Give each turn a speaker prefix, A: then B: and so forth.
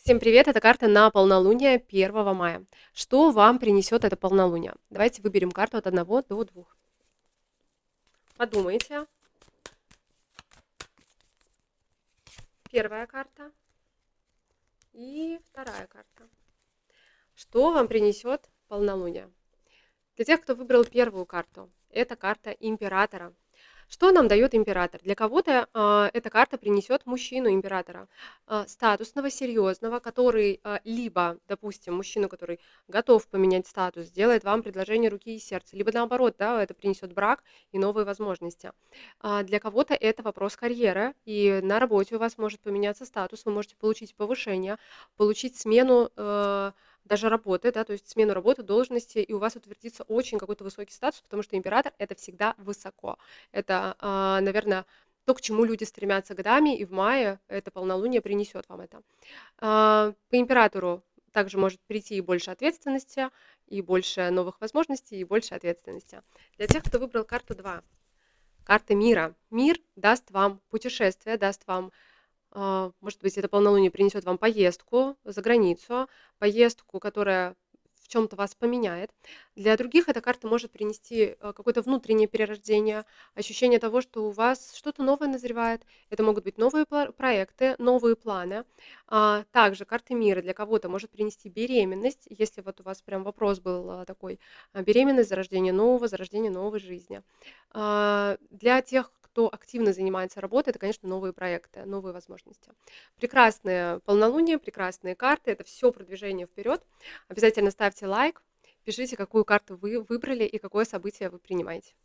A: Всем привет! Это карта на полнолуние 1 мая. Что вам принесет это полнолуние? Давайте выберем карту от 1 до 2. Подумайте. Первая карта и вторая карта. Что вам принесет полнолуние? Для тех, кто выбрал первую карту, это карта императора. Что нам дает император? Для кого-то эта карта принесет мужчину императора, статусного, серьезного, который либо, допустим, мужчину, который готов поменять статус, сделает вам предложение руки и сердца, либо наоборот, да, это принесет брак и новые возможности. Для кого-то это вопрос карьеры, и на работе у вас может поменяться статус, вы можете получить повышение, получить смену даже работы, да, то есть смену работы, должности, и у вас утвердится очень какой-то высокий статус, потому что император это всегда высоко. Это, наверное, то, к чему люди стремятся годами, и в мае это полнолуние принесет вам это. По императору также может прийти и больше ответственности, и больше новых возможностей, и больше ответственности. Для тех, кто выбрал карту 2, карта мира. Мир даст вам путешествие, даст вам, может быть, это полнолуние принесет вам поездку за границу, поездку, которая в чем-то вас поменяет. Для других эта карта может принести какое-то внутреннее перерождение, ощущение того, что у вас что-то новое назревает. Это могут быть новые проекты, новые планы. Также карта мира для кого-то может принести беременность, если вот у вас прям вопрос был такой, беременность, зарождение новой жизни. Для тех, кто активно занимается работой, это, конечно, новые проекты, новые возможности. Прекрасные полнолуние, прекрасные карты, это все продвижение вперед. Обязательно ставьте лайк, пишите, какую карту вы выбрали и какое событие вы принимаете.